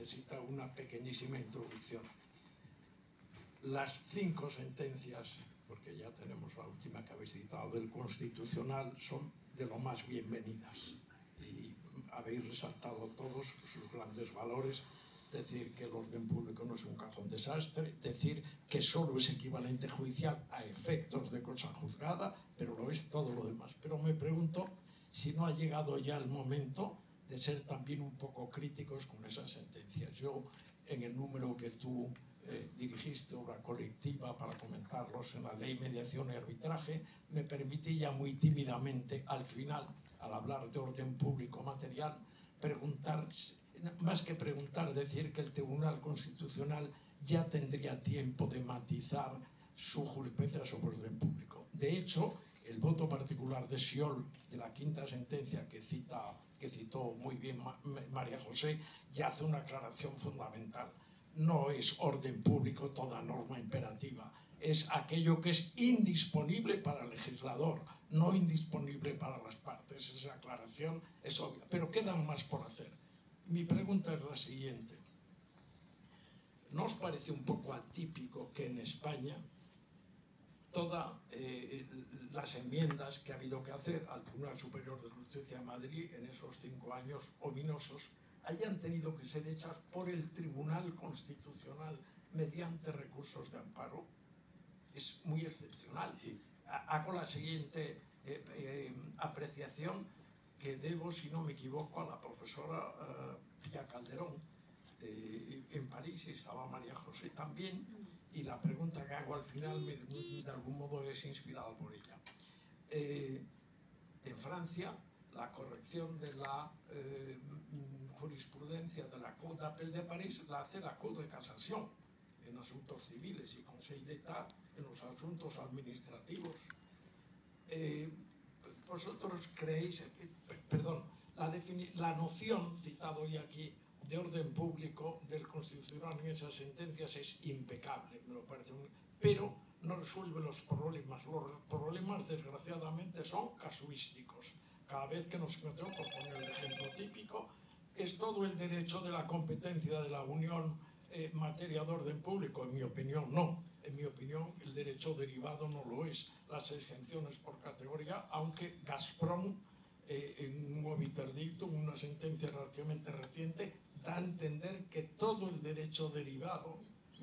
necesita una pequeñísima introducción. Las 5 sentencias, porque ya tenemos la última que habéis citado, del Constitucional, son de lo más bienvenidas. Y habéis resaltado todos sus grandes valores. Decir que el orden público no es un cajón desastre, decir que solo es equivalente judicial a efectos de cosa juzgada, pero lo es todo lo demás. Pero me pregunto si no ha llegado ya el momento de ser también un poco críticos con esas sentencias. Yo, en el número que tú dirigiste, obra colectiva, para comentarlos en la Ley Mediación y Arbitraje, me permití ya muy tímidamente, al final, al hablar de orden público material, preguntar, más que preguntar, decir que el Tribunal Constitucional ya tendría tiempo de matizar su jurisprudencia sobre orden público. De hecho, el voto particular de Siool, de la 5ª sentencia que citó muy bien María José, ya hace una aclaración fundamental. No es orden público toda norma imperativa, es aquello que es indisponible para el legislador, no indisponible para las partes. Esa aclaración es obvia, pero quedan más por hacer. Mi pregunta es la siguiente. ¿No os parece un poco atípico que en España todas las enmiendas que ha habido que hacer al Tribunal Superior de Justicia de Madrid en esos 5 años ominosos hayan tenido que ser hechas por el Tribunal Constitucional mediante recursos de amparo? Es muy excepcional. Sí. Hago la siguiente apreciación que debo, si no me equivoco, a la profesora Pía Calderón. En París estaba María José también, y la pregunta que hago al final de algún modo es inspirada por ella. En Francia, la corrección de la jurisprudencia de la Cour d'appel de París la hace la Cour de Casación en asuntos civiles y Conseil d'État en los asuntos administrativos. Vosotros creéis, perdón, la noción citada hoy aquí de orden público del Constitucional en esas sentencias es impecable, me lo parece, pero no resuelve los problemas. Los problemas, desgraciadamente, son casuísticos. Cada vez que nos encontramos, por poner el ejemplo típico, es todo el derecho de la competencia de la Unión en materia de orden público. En mi opinión, no. En mi opinión, el derecho derivado no lo es. Las exenciones por categoría, aunque Gazprom, en un obiterdictum, una sentencia relativamente reciente, da a entender que todo el derecho derivado,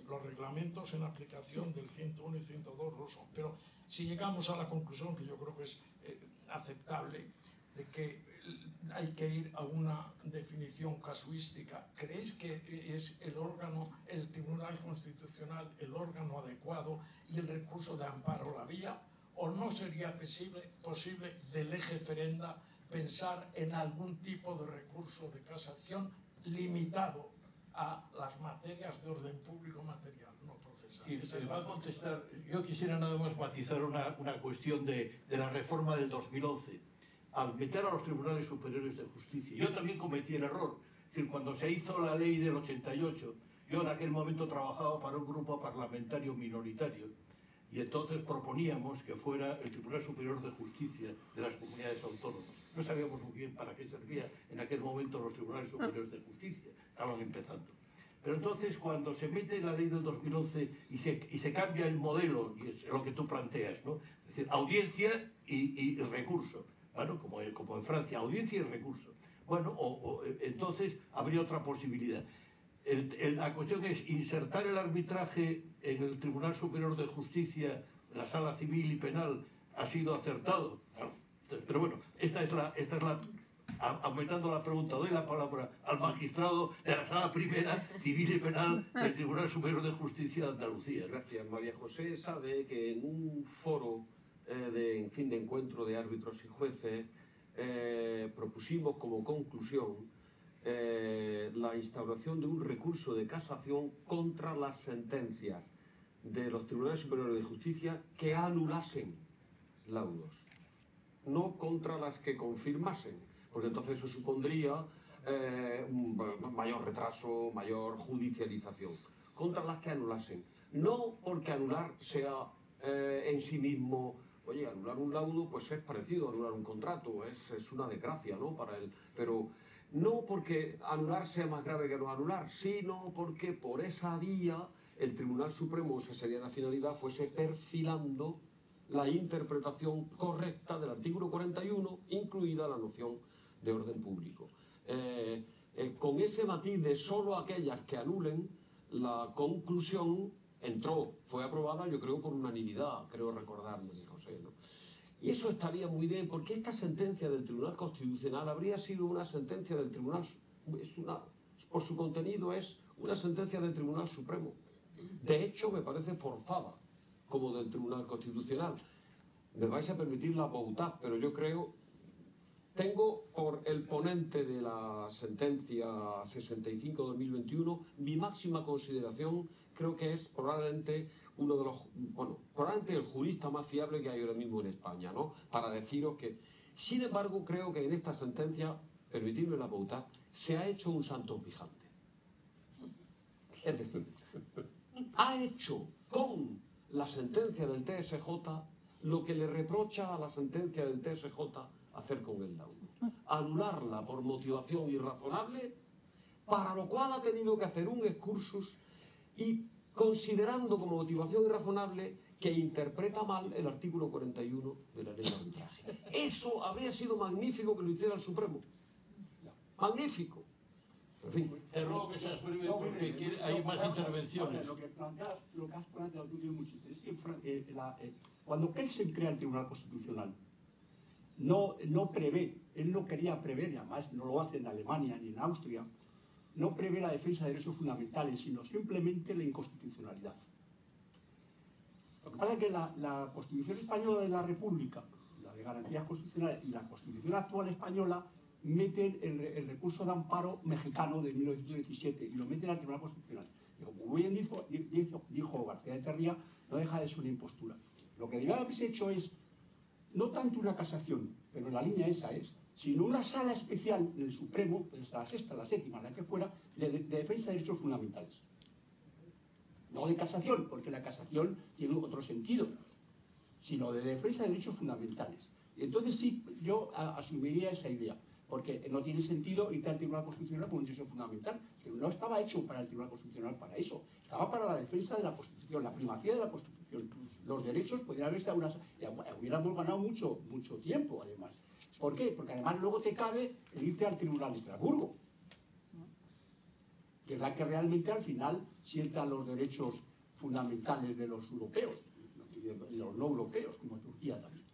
los reglamentos en aplicación del 101 y 102 lo son. Pero si llegamos a la conclusión, que yo creo que es aceptable, de que hay que ir a una definición casuística, ¿creéis que es el órgano, el Tribunal Constitucional, el órgano adecuado y el recurso de amparo la vía? ¿O no sería posible de lege ferenda pensar en algún tipo de recurso de casación limitado a las materias de orden público material, no procesal? Sí, se va a contestar. Yo quisiera nada más matizar una cuestión de la reforma del 2011. Al meter a los tribunales superiores de justicia, yo también cometí el error. Es decir, cuando se hizo la ley del 88, yo en aquel momento trabajaba para un grupo parlamentario minoritario, y entonces proponíamos que fuera el Tribunal Superior de Justicia de las comunidades autónomas. No sabíamos muy bien para qué servía en aquel momento los Tribunales Superiores de Justicia, estaban empezando. Pero entonces, cuando se mete la ley del 2011 y se cambia el modelo, y es lo que tú planteas, ¿no? Es decir, audiencia y recurso. Bueno, como en Francia, audiencia y recurso. Bueno, entonces habría otra posibilidad. La cuestión es insertar el arbitraje en el Tribunal Superior de Justicia, la Sala Civil y Penal, ha sido acertado. Pero bueno, esta es la aumentando la pregunta, doy la palabra al magistrado de la Sala Primera, Civil y Penal del Tribunal Superior de Justicia de Andalucía. Gracias. María José sabe que en un foro de encuentro de árbitros y jueces propusimos como conclusión la instauración de un recurso de casación contra las sentencias de los Tribunales Superiores de Justicia que anulasen laudos, no contra las que confirmasen, porque entonces eso supondría un mayor retraso, mayor judicialización, contra las que anulasen. No porque anular sea en sí mismo, oye, anular un laudo pues es parecido a anular un contrato, es una desgracia, ¿no? Para él, pero no porque anular sea más grave que no anular, sino porque por esa vía el Tribunal Supremo, esa sería la finalidad, fuese perfilando la interpretación correcta del artículo 41, incluida la noción de orden público. Con ese matiz de solo aquellas que anulen, la conclusión fue aprobada, yo creo, por unanimidad, creo recordarme, José, ¿no? Y eso estaría muy bien, porque esta sentencia del Tribunal Constitucional habría sido una sentencia del Tribunal, por su contenido es una sentencia del Tribunal Supremo. De hecho, me parece forzada, como del Tribunal Constitucional. Me vais a permitir la voluntad, pero yo creo, tengo por el ponente de la sentencia 65-2021, mi máxima consideración, creo que es probablemente uno de los, probablemente el jurista más fiable que hay ahora mismo en España, ¿no? Para deciros que, sin embargo, creo que en esta sentencia, permitidme la voluntad, se ha hecho un santo pijante. Es decir, ha hecho con la sentencia del TSJ lo que le reprocha a la sentencia del TSJ hacer con el laudo. Anularla por motivación irrazonable, para lo cual ha tenido que hacer un excursus y considerando como motivación irrazonable que interpreta mal el artículo 41 de la ley de arbitraje. Eso habría sido magnífico que lo hiciera el Supremo. Magnífico. En fin. Te ruego que seas breve porque hay más intervenciones. Lo que has planteado tú tiene mucho interés. Cuando Kelsen crea el Tribunal Constitucional, no prevé, él no quería prever, y además no lo hace en Alemania ni en Austria, no prevé la defensa de derechos fundamentales, sino simplemente la inconstitucionalidad. Lo que pasa es que la Constitución Española de la República, la de garantías constitucionales, y la Constitución actual española meten el recurso de amparo mexicano de 1917 y lo meten al Tribunal Constitucional. Y como bien dijo García de Terría, no deja de ser una impostura. Lo que debía haberse hecho es, no tanto una casación, pero en la línea esa es, sino una sala especial en el Supremo, pues la sexta, la séptima, la que fuera, de defensa de derechos fundamentales. No de casación, porque la casación tiene otro sentido, sino de defensa de derechos fundamentales. Y entonces sí, yo asumiría esa idea, porque no tiene sentido irte al Tribunal Constitucional con un derecho fundamental, que no estaba hecho para el Tribunal Constitucional para eso, estaba para la defensa de la Constitución, la primacía de la Constitución. Los derechos podrían haberse hubiéramos ganado mucho tiempo, además. ¿Por qué? Porque además luego te cabe el irte al Tribunal de Estrasburgo, que es la que realmente al final sienta los derechos fundamentales de los europeos, y de los no europeos, como Turquía también.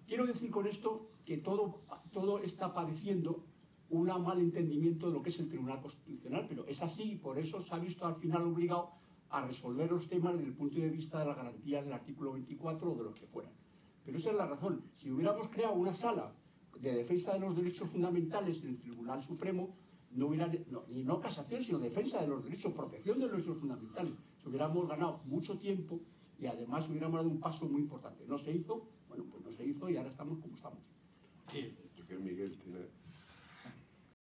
Quiero decir con esto que todo está padeciendo un mal entendimiento de lo que es el Tribunal Constitucional, pero es así y por eso se ha visto al final obligado a resolver los temas desde el punto de vista de las garantías del artículo 24 o de los que fueran. Pero esa es la razón. Si hubiéramos creado una sala de defensa de los derechos fundamentales en el Tribunal Supremo, y no casación, sino defensa de los derechos, protección de los derechos fundamentales, hubiéramos ganado mucho tiempo y además hubiéramos dado un paso muy importante. No se hizo, bueno, pues no se hizo y ahora estamos como estamos. Yo creo que Miguel tiene